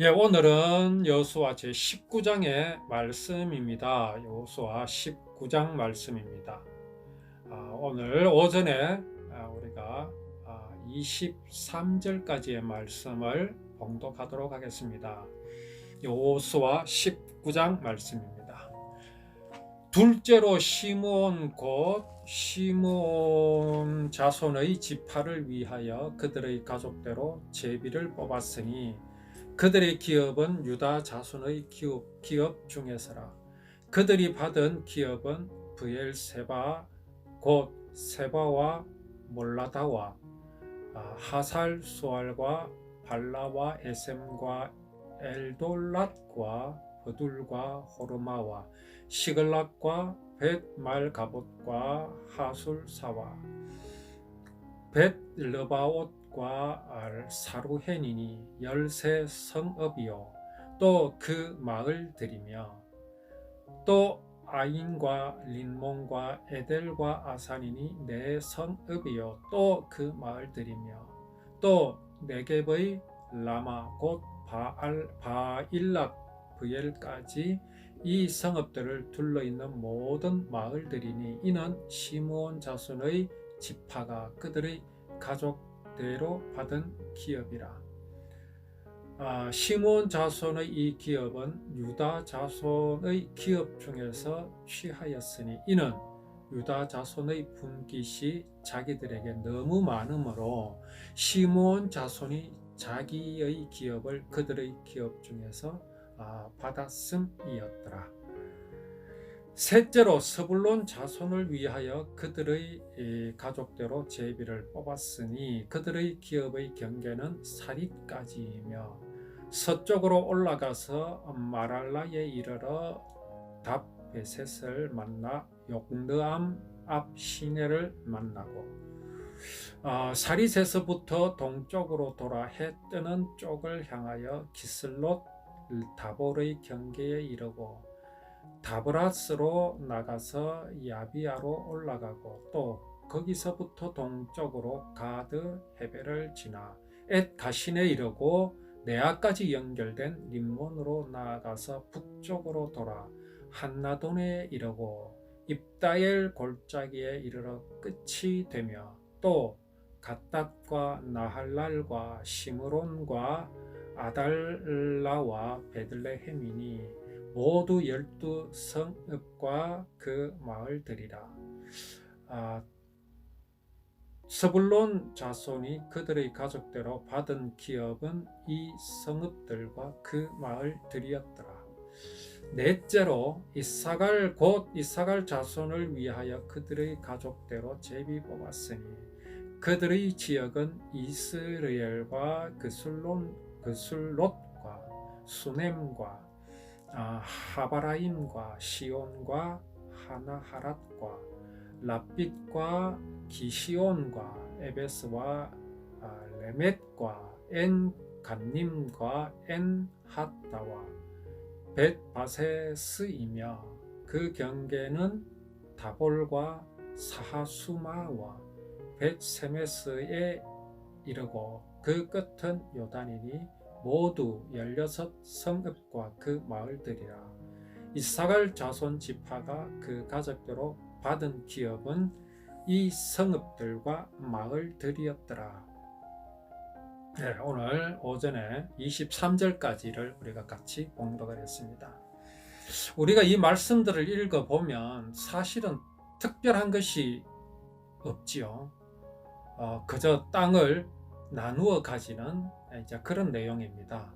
오늘은 여호수아 제19장의 말씀입니다. 여호수아 19장 말씀입니다. 오늘 오전에 우리가 23절까지의 말씀을 봉독하도록 하겠습니다. 여호수아 19장 말씀입니다. 둘째로 시므온 곧 시므온 자손의 지파를 위하여 그들의 가족대로 제비를 뽑았으니 그들의 기업은 유다 자손의 기업 중에서라. 그들이 받은 기업은 브엘세바 곧 세바와 몰라다와 하살 수알과 발라와 에셈과 엘돌랏과 버둘과 호르마와 시글락과 벳말가봇과 하술사와 벳르바옷과 사루헨이니 13성읍이요 또 그 마을들이며 또 아인과 린몬과 에델과 아산이니 4성읍이요 또 그 마을들이며 또 네겝의 라마 곧 바일랏 브엘까지 이 성읍들을 둘러있는 모든 마을들이니 이는 시므온 자손의 지파가 그들의 가족대로 받은 기업이라. 시므온 자손의 이 기업은 유다 자손의 기업 중에서 취하였으니 이는 유다 자손의 분깃이 자기들에게 너무 많으므로 시므온 자손이 자기의 기업을 그들의 기업 중에서 받았음이었더라. 셋째로 스불론 자손을 위하여 그들의 가족대로 제비를 뽑았으니 그들의 기업의 경계는 사릿까지이며 서쪽으로 올라가서 마랄라에 이르러 답베셋을 만나 욕르암 앞 시내를 만나고 사릿에서부터 동쪽으로 돌아 해 뜨는 쪽을 향하여 기슬롯 다볼의 경계에 이르고 다브라스로 나가서 야비아로 올라가고 또 거기서부터 동쪽으로 가드 헤벨을 지나 엣 가신에 이르고 네아까지 연결된 림몬으로 나아가서 북쪽으로 돌아 한나돈에 이르고 입다엘 골짜기에 이르러 끝이 되며 또 갓닷과 나할랄과 시므론과 아달라와 베들레헴이니 모두 12성읍과 그 마을들이라. 스불론 자손이 그들의 가족대로 받은 기업은 이 성읍들과 그 마을들이었더라. 넷째로 이사갈 곧 이사갈 자손을 위하여 그들의 가족대로 제비 뽑았으니 그들의 지역은 이스라엘과 그술롯과 수넴과 하바라임과 시온과 하나하랏과 랍빗과 기시온과 에베스와 레멧과 엔 간님과 엔 핫다와 벳바세스이며 그 경계는 다볼과 사하수마와 벳세메스에 이르고 그 끝은 요단이니 모두 16성읍과 그 마을들이라. 이사갈 자손 지파가 그 가족대로 받은 기업은 이 성읍들과 마을들이었더라. 오늘 오전에 23절까지를 우리가 같이 봉독을 했습니다. 우리가 이 말씀들을 읽어보면 사실은 특별한 것이 없지요. 그저 땅을 나누어 가지는 그런 내용입니다.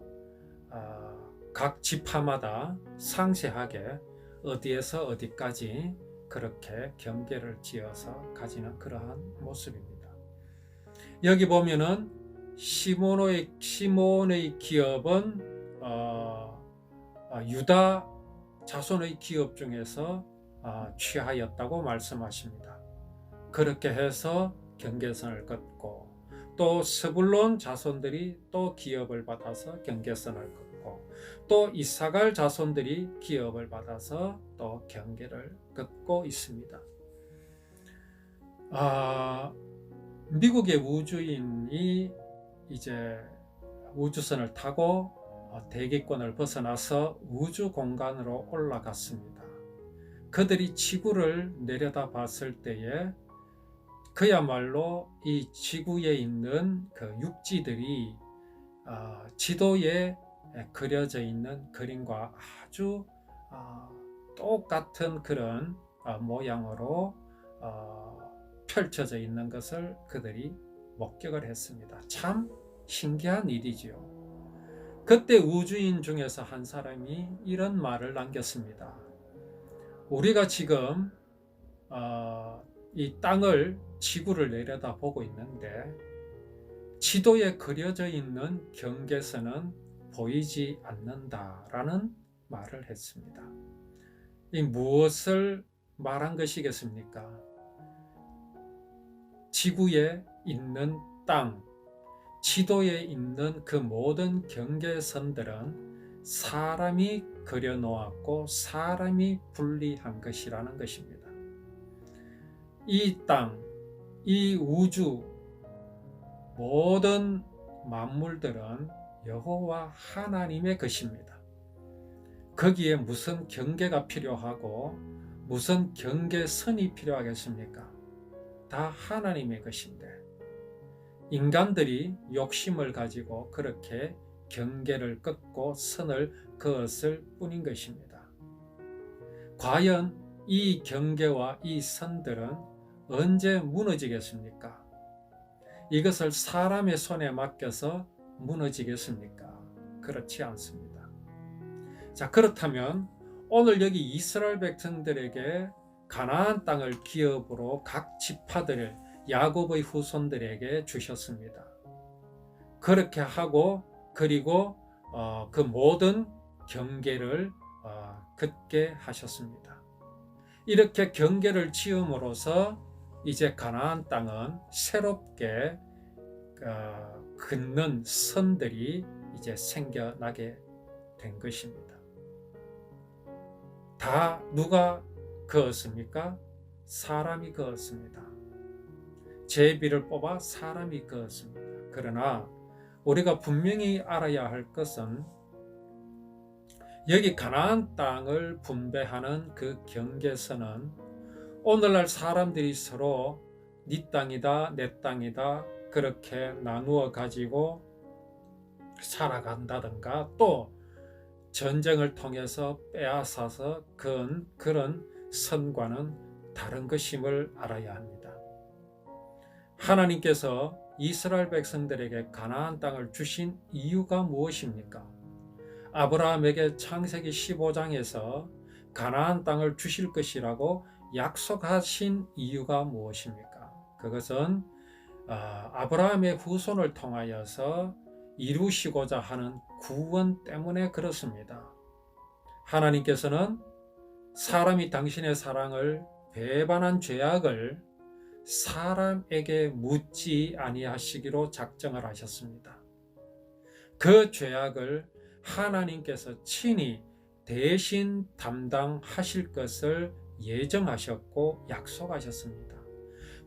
각 지파마다 상세하게 어디에서 어디까지 그렇게 경계를 지어서 가지는 그러한 모습입니다. 여기 보면은 시몬의 기업은 유다 자손의 기업 중에서 취하였다고 말씀하십니다. 그렇게 해서 경계선을 긋고 또 스불론 자손들이 또 기업을 받아서 경계선을 긋고 또 이사갈 자손들이 기업을 받아서 또 경계를 긋고 있습니다. 미국의 우주인이 이제 우주선을 타고 대기권을 벗어나서 우주 공간으로 올라갔습니다. 그들이 지구를 내려다 봤을 때에 그야말로 이 지구에 있는 그 육지들이 지도에 그려져 있는 그림과 아주 똑같은 그런 모양으로 펼쳐져 있는 것을 그들이 목격을 했습니다. 참 신기한 일이지요. 그때 우주인 중에서 한 사람이 이런 말을 남겼습니다. 우리가 지금 이 땅을, 지구를 내려다보고 있는데 지도에 그려져 있는 경계선은 보이지 않는다라는 말을 했습니다. 이 무엇을 말한 것이겠습니까? 지구에 있는 땅, 지도에 있는 그 모든 경계선들은 사람이 그려놓았고 사람이 분리한 것이라는 것입니다. 이 땅, 이 우주, 모든 만물들은 여호와 하나님의 것입니다. 거기에 무슨 경계가 필요하고 무슨 경계선이 필요하겠습니까? 다 하나님의 것인데 인간들이 욕심을 가지고 그렇게 경계를 긋고 선을 그었을 뿐인 것입니다. 과연 이 경계와 이 선들은 언제 무너지겠습니까? 이것을 사람의 손에 맡겨서 무너지겠습니까? 그렇지 않습니다. 자, 그렇다면 오늘 여기 이스라엘 백성들에게 가나안 땅을 기업으로 각 지파들을 야곱의 후손들에게 주셨습니다. 그렇게 하고 그리고 그 모든 경계를 긋게 하셨습니다. 이렇게 경계를 지음으로써 이제 가나안 땅은 새롭게 긋는 선들이 이제 생겨나게 된 것입니다. 다 누가 그었습니까? 사람이 그었습니다. 제비를 뽑아 사람이 그었습니다. 그러나 우리가 분명히 알아야 할 것은 여기 가나안 땅을 분배하는 그 경계선은 오늘날 사람들이 서로 네 땅이다 내 땅이다 그렇게 나누어 가지고 살아간다든가 또 전쟁을 통해서 빼앗아서 그런 선과는 다른 것임을 알아야 합니다. 하나님께서 이스라엘 백성들에게 가나안 땅을 주신 이유가 무엇입니까? 아브라함에게 창세기 15장에서 가나안 땅을 주실 것이라고 약속하신 이유가 무엇입니까? 그것은 아브라함의 후손을 통하여서 이루시고자 하는 구원 때문에 그렇습니다. 하나님께서는 사람이 당신의 사랑을 배반한 죄악을 사람에게 묻지 아니하시기로 작정을 하셨습니다. 그 죄악을 하나님께서 친히 대신 담당하실 것을 예정하셨고 약속하셨습니다.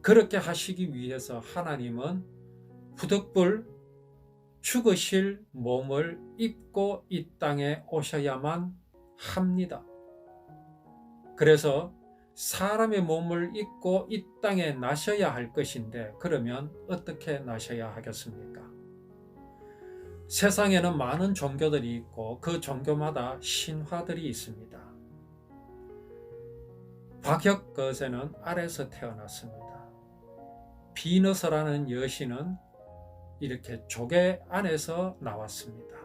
그렇게 하시기 위해서 하나님은 부득불 죽으실 몸을 입고 이 땅에 오셔야만 합니다. 그래서 사람의 몸을 입고 이 땅에 나셔야 할 것인데 그러면 어떻게 나셔야 하겠습니까? 세상에는 많은 종교들이 있고 그 종교마다 신화들이 있습니다. 박혁거제는 알에서 태어났습니다. 비너스라는 여신은 이렇게 조개 안에서 나왔습니다.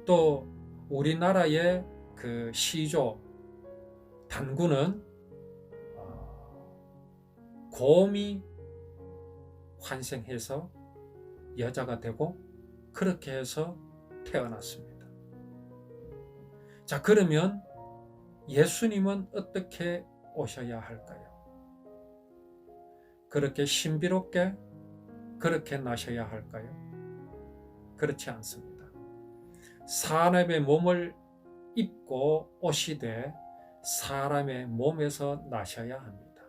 또 우리나라의 그 시조 단군은 곰이 환생해서 여자가 되고 그렇게 해서 태어났습니다. 자, 그러면 예수님은 어떻게 오셔야 할까요? 그렇게 신비롭게 그렇게 나셔야 할까요? 그렇지 않습니다. 사람의 몸을 입고 오시되 사람의 몸에서 나셔야 합니다.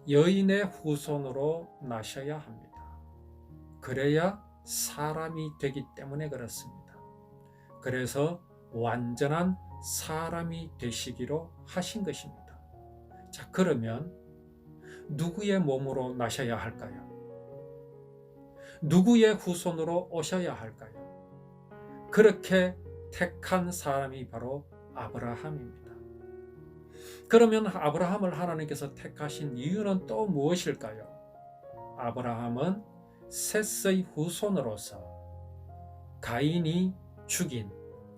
여인의 후손으로 나셔야 합니다. 그래야 사람이 되기 때문에 그렇습니다. 그래서 완전한 사람이 되시기로 하신 것입니다. 자, 그러면 누구의 몸으로 나셔야 할까요? 누구의 후손으로 오셔야 할까요? 그렇게 택한 사람이 바로 아브라함입니다. 그러면 아브라함을 하나님께서 택하신 이유는 또 무엇일까요? 아브라함은 셋의 후손으로서 가인이 죽인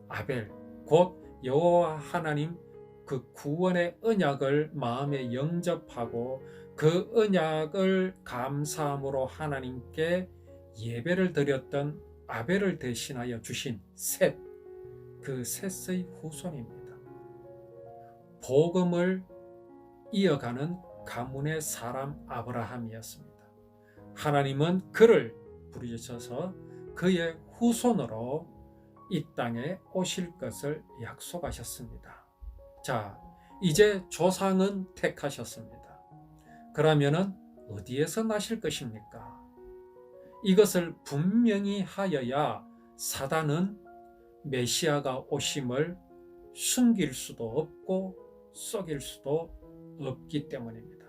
아벨, 곧 여호와 하나님 그 구원의 언약을 마음에 영접하고 그 언약을 감사함으로 하나님께 예배를 드렸던 아벨을 대신하여 주신 셋, 그 셋의 후손입니다. 복음을 이어가는 가문의 사람 아브라함이었습니다. 하나님은 그를 부르셔서 그의 후손으로 이 땅에 오실 것을 약속하셨습니다. 자, 이제 조상은 택하셨습니다. 그러면은 어디에서 나실 것입니까? 이것을 분명히 하여야 사단은 메시아가 오심을 숨길 수도 없고 속일 수도 없기 때문입니다.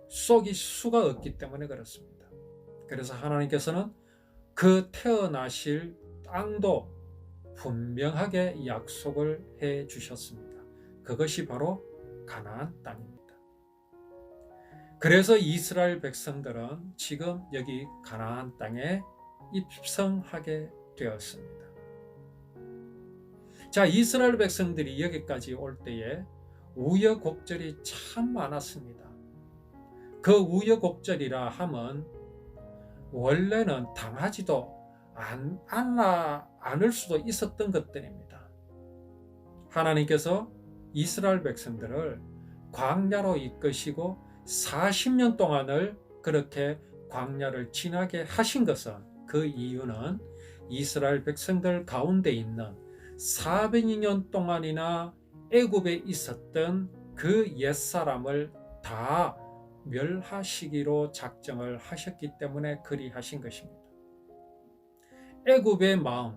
속일 수가 없기 때문에 그렇습니다. 그래서 하나님께서는 그 태어나실 땅도 분명하게 약속을 해 주셨습니다. 그것이 바로 가나안 땅입니다. 그래서 이스라엘 백성들은 지금 여기 가나안 땅에 입성하게 되었습니다. 자, 이스라엘 백성들이 여기까지 올 때에 우여곡절이 참 많았습니다. 그 우여곡절이라 함은 원래는 당하지도 않을 수도 있었던 것들입니다. 하나님께서 이스라엘 백성들을 광야로 이끄시고 40년 동안을 그렇게 광야를 지나게 하신 것은, 그 이유는 이스라엘 백성들 가운데 있는 400년 동안이나 애굽에 있었던 그 옛사람을 다 멸하시기로 작정을 하셨기 때문에 그리하신 것입니다. 애굽의 마음,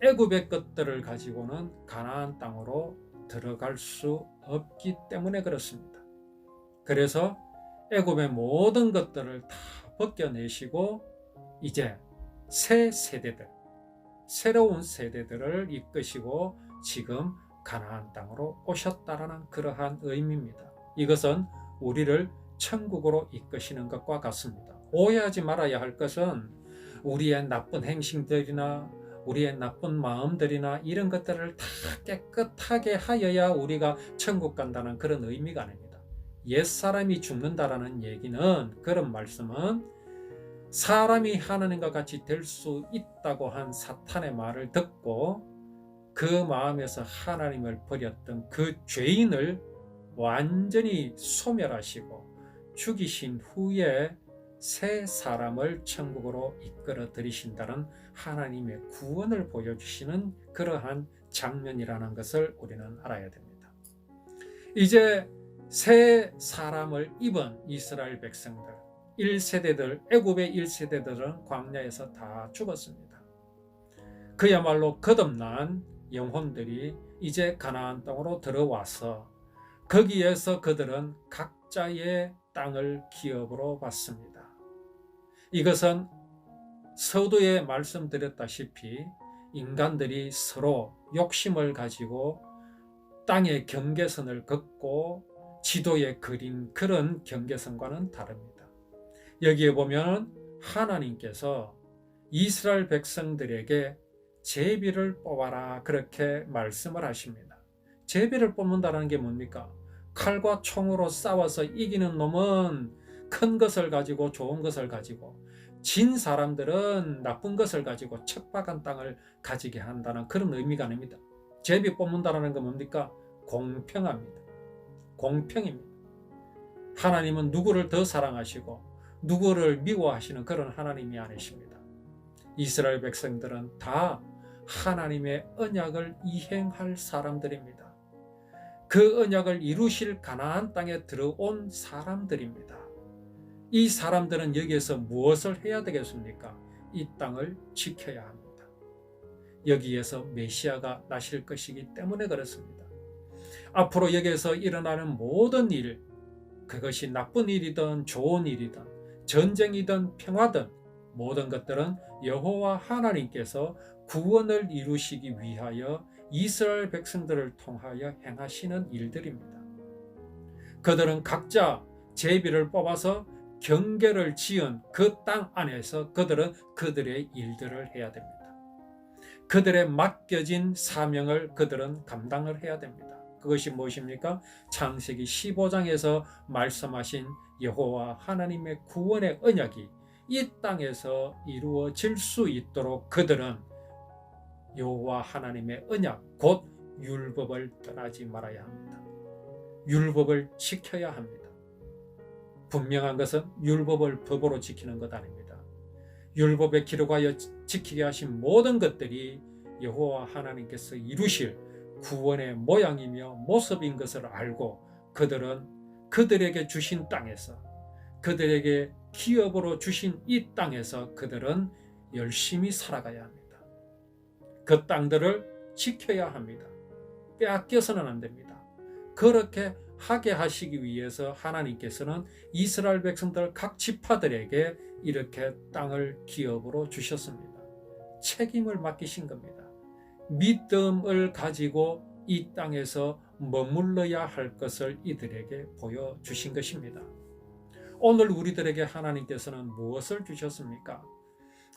애굽의 것들을 가지고는 가나안 땅으로 들어갈 수 없기 때문에 그렇습니다. 그래서 애굽의 모든 것들을 다 벗겨내시고 이제 새 세대들, 새로운 세대들을 이끄시고 지금 가나안 땅으로 오셨다라는 그러한 의미입니다. 이것은 우리를 천국으로 이끄시는 것과 같습니다. 오해하지 말아야 할 것은 우리의 나쁜 행실들이나 우리의 나쁜 마음들이나 이런 것들을 다 깨끗하게 하여야 우리가 천국 간다는 그런 의미가 아닙니다. 옛사람이 죽는다라는 얘기는, 그런 말씀은 사람이 하나님과 같이 될 수 있다고 한 사탄의 말을 듣고 그 마음에서 하나님을 버렸던 그 죄인을 완전히 소멸하시고 죽이신 후에 새 사람을 천국으로 이끌어 들이신다는 하나님의 구원을 보여주시는 그러한 장면이라는 것을 우리는 알아야 됩니다. 이제 새 사람을 입은 이스라엘 백성들, 1세대들, 애굽의 1세대들은 광야에서 다 죽었습니다. 그야말로 거듭난 영혼들이 이제 가나안 땅으로 들어와서 거기에서 그들은 각자의 땅을 기업으로 받습니다. 이것은 서두에 말씀드렸다시피 인간들이 서로 욕심을 가지고 땅의 경계선을 긋고 지도에 그린 그런 경계선과는 다릅니다. 여기에 보면 하나님께서 이스라엘 백성들에게 제비를 뽑아라, 그렇게 말씀을 하십니다. 제비를 뽑는다는 게 뭡니까? 칼과 총으로 싸워서 이기는 놈은 큰 것을 가지고 좋은 것을 가지고, 진 사람들은 나쁜 것을 가지고 척박한 땅을 가지게 한다는 그런 의미가 아닙니다. 제비 뽑는다는 건 뭡니까? 공평합니다. 공평입니다. 하나님은 누구를 더 사랑하시고 누구를 미워하시는 그런 하나님이 아니십니다. 이스라엘 백성들은 다 하나님의 언약을 이행할 사람들입니다. 그 언약을 이루실 가나안 땅에 들어온 사람들입니다. 이 사람들은 여기에서 무엇을 해야 되겠습니까? 이 땅을 지켜야 합니다. 여기에서 메시아가 나실 것이기 때문에 그렇습니다. 앞으로 여기에서 일어나는 모든 일, 그것이 나쁜 일이든 좋은 일이든 전쟁이든 평화든 모든 것들은 여호와 하나님께서 구원을 이루시기 위하여 이스라엘 백성들을 통하여 행하시는 일들입니다. 그들은 각자 제비를 뽑아서 경계를 지은 그 땅 안에서 그들은 그들의 일들을 해야 됩니다. 그들의 맡겨진 사명을 그들은 감당을 해야 됩니다. 그것이 무엇입니까? 창세기 15장에서 말씀하신 여호와 하나님의 구원의 언약이 이 땅에서 이루어질 수 있도록 그들은 여호와 하나님의 언약, 곧 율법을 떠나지 말아야 합니다. 율법을 지켜야 합니다. 분명한 것은 율법을 법으로 지키는 것 아닙니다. 율법에 기록하여 지키게 하신 모든 것들이 여호와 하나님께서 이루실 구원의 모양이며 모습인 것을 알고 그들은 그들에게 주신 땅에서, 그들에게 기업으로 주신 이 땅에서 그들은 열심히 살아가야 합니다. 그 땅들을 지켜야 합니다. 빼앗겨서는 안 됩니다. 그렇게 하게 하시기 위해서 하나님께서는 이스라엘 백성들 각 지파들에게 이렇게 땅을 기업으로 주셨습니다. 책임을 맡기신 겁니다. 믿음을 가지고 이 땅에서 머물러야 할 것을 이들에게 보여주신 것입니다. 오늘 우리들에게 하나님께서는 무엇을 주셨습니까?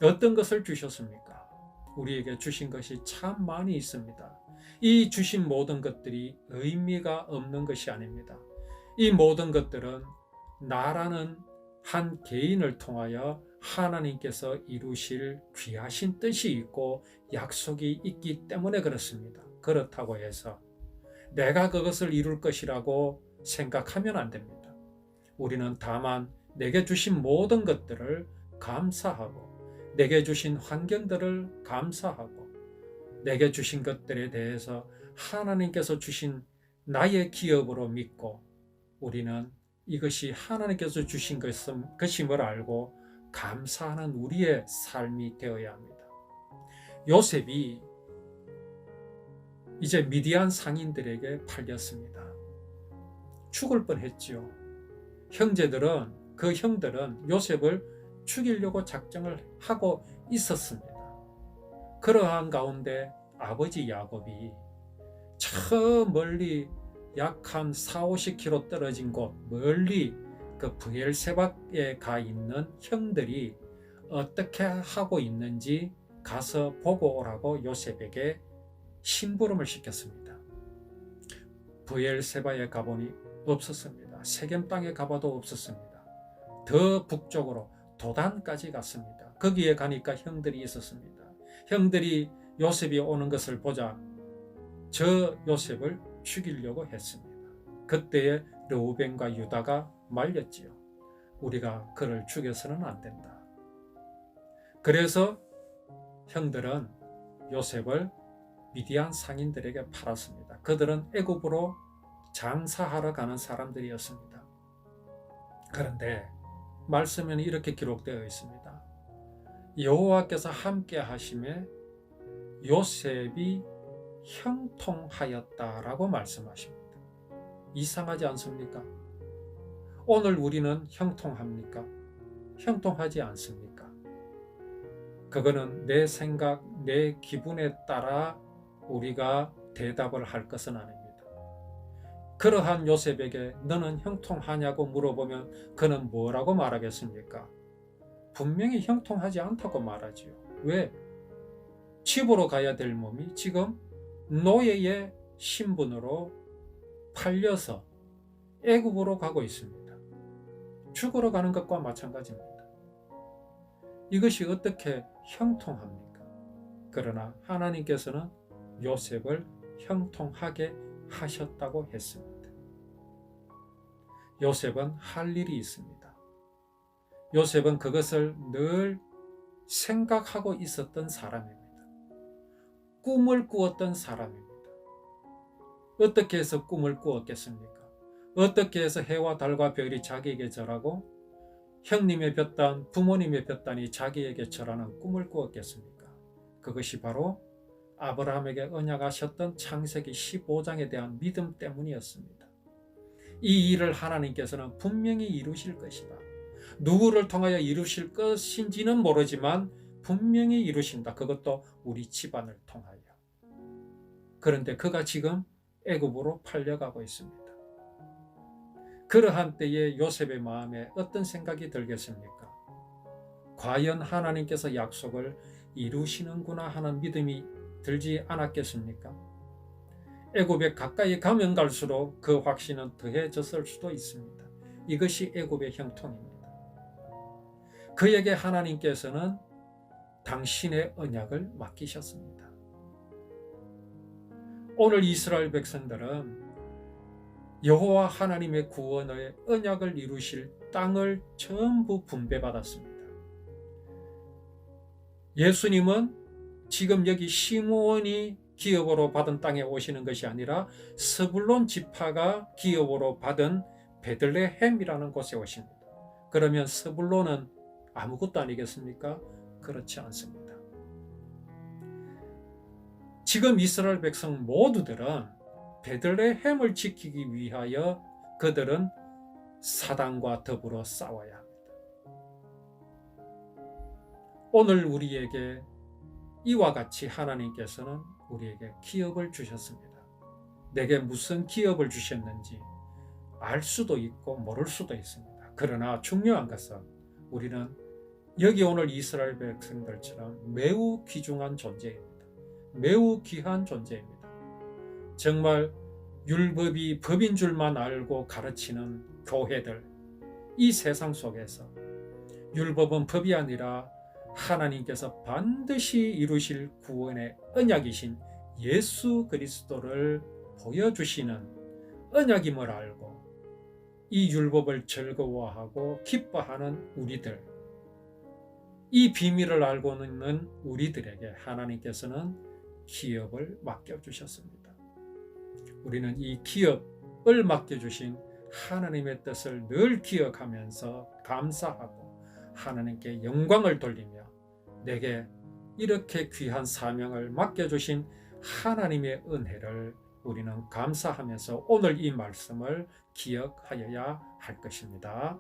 어떤 것을 주셨습니까? 우리에게 주신 것이 참 많이 있습니다. 이 주신 모든 것들이 의미가 없는 것이 아닙니다. 이 모든 것들은 나라는 한 개인을 통하여 하나님께서 이루실 귀하신 뜻이 있고 약속이 있기 때문에 그렇습니다. 그렇다고 해서 내가 그것을 이룰 것이라고 생각하면 안 됩니다. 우리는 다만 내게 주신 모든 것들을 감사하고 내게 주신 환경들을 감사하고 내게 주신 것들에 대해서 하나님께서 주신 나의 기업으로 믿고 우리는 이것이 하나님께서 주신 것임을 알고 감사하는 우리의 삶이 되어야 합니다. 요셉이 이제 미디안 상인들에게 팔렸습니다. 죽을 뻔했지요. 그 형들은 요셉을 죽이려고 작정을 하고 있었습니다. 그러한 가운데 아버지 야곱이 저 멀리 약 한 40-50km 떨어진 곳 멀리 그 브엘세바에 가 있는 형들이 어떻게 하고 있는지 가서 보고 오라고 요셉에게 심부름을 시켰습니다. 브엘세바에 가보니 없었습니다. 세겜 땅에 가봐도 없었습니다. 더 북쪽으로 도단까지 갔습니다. 거기에 가니까 형들이 있었습니다. 형들이 요셉이 오는 것을 보자 저 요셉을 죽이려고 했습니다. 그때에 르우벤과 유다가 말렸지요. 우리가 그를 죽여서는 안 된다. 그래서 형들은 요셉을 미디안 상인들에게 팔았습니다. 그들은 애굽으로 장사하러 가는 사람들이었습니다. 그런데 말씀에는 이렇게 기록되어 있습니다. 여호와께서 함께 하심에 요셉이 형통하였다라고 말씀하십니다. 이상하지 않습니까? 오늘 우리는 형통합니까? 형통하지 않습니까? 그거는 내 생각, 내 기분에 따라 우리가 대답을 할 것은 아닙니다. 그러한 요셉에게 너는 형통하냐고 물어보면 그는 뭐라고 말하겠습니까? 분명히 형통하지 않다고 말하지요. 왜? 집으로 가야 될 몸이 지금 노예의 신분으로 팔려서 애굽으로 가고 있습니다. 죽으러 가는 것과 마찬가지입니다. 이것이 어떻게 형통합니까? 그러나 하나님께서는 요셉을 형통하게 하셨다고 했습니다. 요셉은 할 일이 있습니다. 요셉은 그것을 늘 생각하고 있었던 사람입니다. 꿈을 꾸었던 사람입니다. 어떻게 해서 꿈을 꾸었겠습니까? 어떻게 해서 해와 달과 별이 자기에게 절하고 형님의 볕단, 부모님의 볕단이 자기에게 절하는 꿈을 꾸었겠습니까? 그것이 바로 아브라함에게 언약하셨던 창세기 15장에 대한 믿음 때문이었습니다. 이 일을 하나님께서는 분명히 이루실 것이다. 누구를 통하여 이루실 것인지는 모르지만 분명히 이루신다. 그것도 우리 집안을 통하여. 그런데 그가 지금 애굽으로 팔려가고 있습니다. 그러한 때에 요셉의 마음에 어떤 생각이 들겠습니까? 과연 하나님께서 약속을 이루시는구나 하는 믿음이 들지 않았겠습니까? 애굽에 가까이 가면 갈수록 그 확신은 더해졌을 수도 있습니다. 이것이 애굽의 형통입니다. 그에게 하나님께서는 당신의 언약을 맡기셨습니다. 오늘 이스라엘 백성들은 여호와 하나님의 구원의 언약을 이루실 땅을 전부 분배받았습니다. 예수님은 지금 여기 시므온이 기업으로 받은 땅에 오시는 것이 아니라 스불론 지파가 기업으로 받은 베들레헴이라는 곳에 오십니다. 그러면 스불론은 아무것도 아니겠습니까? 그렇지 않습니다. 지금 이스라엘 백성 모두들은 베들레헴을 지키기 위하여 그들은 사단과 더불어 싸워야 합니다. 오늘 우리에게 이와 같이 하나님께서는 우리에게 기업을 주셨습니다. 내게 무슨 기업을 주셨는지 알 수도 있고 모를 수도 있습니다. 그러나 중요한 것은 우리는 여기 오늘 이스라엘 백성들처럼 매우 귀중한 존재입니다. 매우 귀한 존재입니다. 정말 율법이 법인 줄만 알고 가르치는 교회들, 이 세상 속에서 율법은 법이 아니라 하나님께서 반드시 이루실 구원의 언약이신 예수 그리스도를 보여주시는 언약임을 알고 이 율법을 즐거워하고 기뻐하는 우리들, 이 비밀을 알고 있는 우리들에게 하나님께서는 기업을 맡겨주셨습니다. 우리는 이 기업을 맡겨주신 하나님의 뜻을 늘 기억하면서 감사하고 하나님께 영광을 돌리며 내게 이렇게 귀한 사명을 맡겨주신 하나님의 은혜를 우리는 감사하면서 오늘 이 말씀을 기억하여야 할 것입니다.